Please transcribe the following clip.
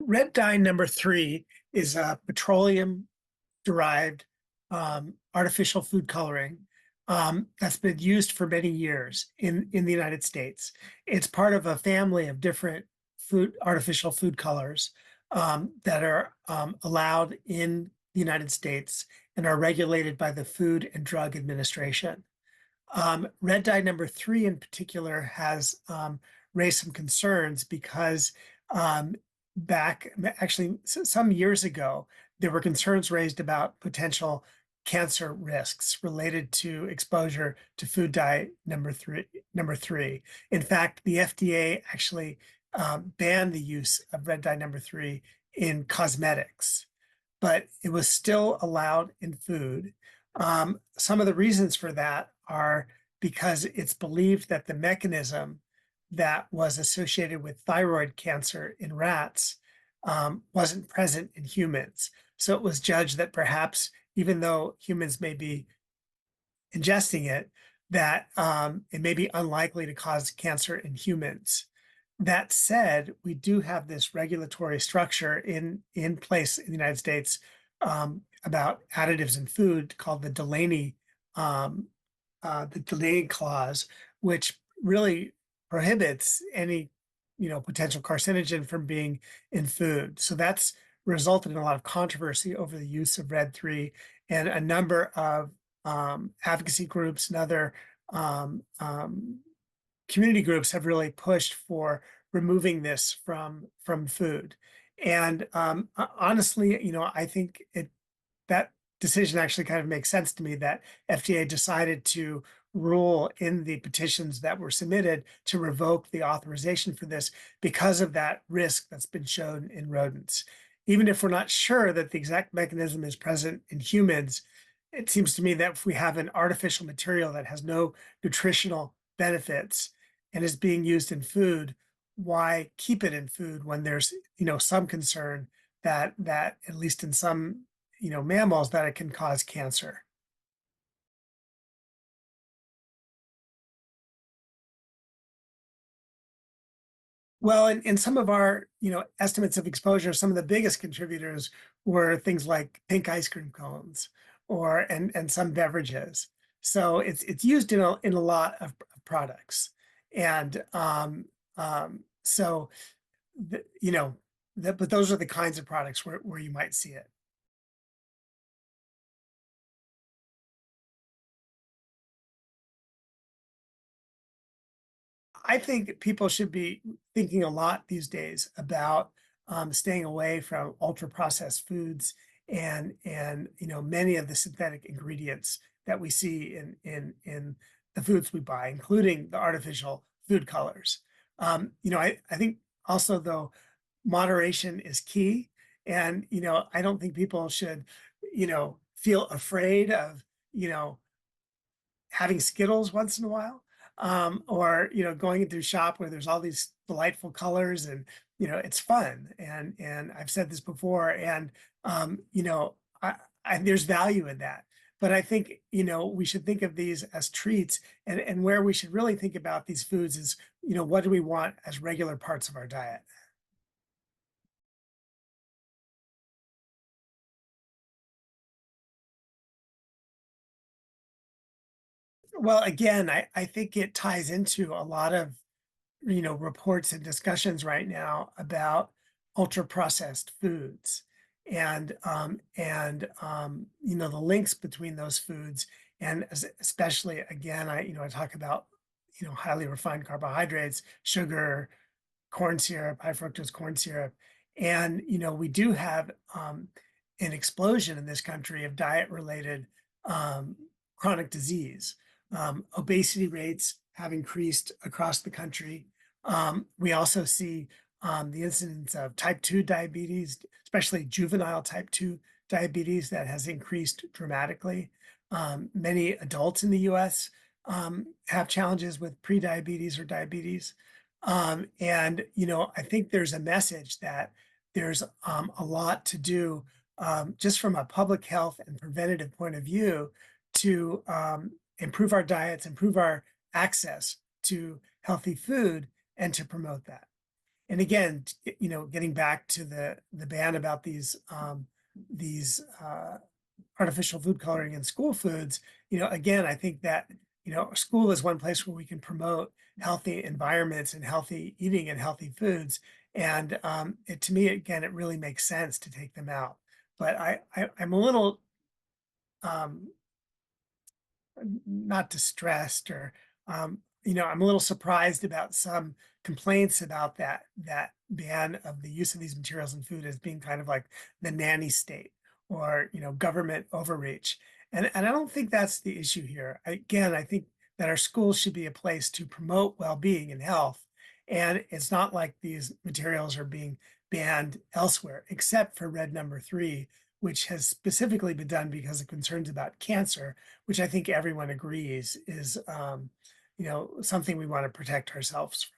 Red dye number three is a petroleum derived artificial food coloring that's been used for many years in the United States. It's part of a family of different artificial food colors that are allowed in the United States and are regulated by the Food and Drug Administration. Red dye number three in particular has raised some concerns because um, actually some years ago, there were concerns raised about potential cancer risks related to exposure to food dye number three. In fact, the FDA actually banned the use of red dye number three in cosmetics, but it was still allowed in food. Some of the reasons for that are because it's believed that the mechanism that was associated with thyroid cancer in rats wasn't present in humans. So it was judged that perhaps, even though humans may be ingesting it, that it may be unlikely to cause cancer in humans. That said, we do have this regulatory structure in place in the United States about additives in food called um, the Delaney clause, which really prohibits any potential carcinogen from being in food. So that's resulted in a lot of controversy over the use of Red 3, and a number of advocacy groups and other um, um, community groups have really pushed for removing this from food. And honestly, I think that decision actually kind of makes sense to me, that FDA decided to rule in the petitions that were submitted to revoke the authorization for this because of that risk that's been shown in rodents. Even if we're not sure that the exact mechanism is present in humans, it seems to me that if we have an artificial material that has no nutritional benefits and is being used in food, why keep it in food when there's some concern that at least in some mammals, that it can cause cancer. Well, in some of our, estimates of exposure, some of the biggest contributors were things like pink ice cream cones or and some beverages. So it's used in a lot of products. And so but those are the kinds of products where you might see it. I think people should be thinking a lot these days about staying away from ultra processed foods and many of the synthetic ingredients that we see in the foods we buy, including the artificial food colors. I think also, though, moderation is key, and I don't think people should feel afraid of you know having Skittles once in a while, or going into a shop where there's all these delightful colors, and it's fun. And I've said this before, and there's value in that. But I think we should think of these as treats, and where we should really think about these foods is what do we want as regular parts of our diet. Well, again, I think it ties into a lot of reports and discussions right now about ultra processed foods, and the links between those foods, and especially, again, I talk about highly refined carbohydrates, sugar, corn syrup, high fructose corn syrup. And we do have an explosion in this country of diet related um, chronic disease. Obesity rates have increased across the country. We also see the incidence of type 2 diabetes, especially juvenile type 2 diabetes, that has increased dramatically. Many adults in the US have challenges with prediabetes or diabetes. And I think there's a message that there's a lot to do, just from a public health and preventative point of view, to improve our diets, improve our access to healthy food, and to promote that. And again, getting back to the ban about these artificial food coloring in school foods, again, I think that, school is one place where we can promote healthy environments and healthy eating and healthy foods. And to me, again, it really makes sense to take them out. But I'm a little um, not distressed or I'm a little surprised about some complaints about that ban of the use of these materials in food as being kind of like the nanny state or government overreach. And I don't think that's the issue here. Again, I think that our schools should be a place to promote well-being and health. And it's not like these materials are being banned elsewhere, except for red number three, which has specifically been done because of concerns about cancer, which I think everyone agrees is something we want to protect ourselves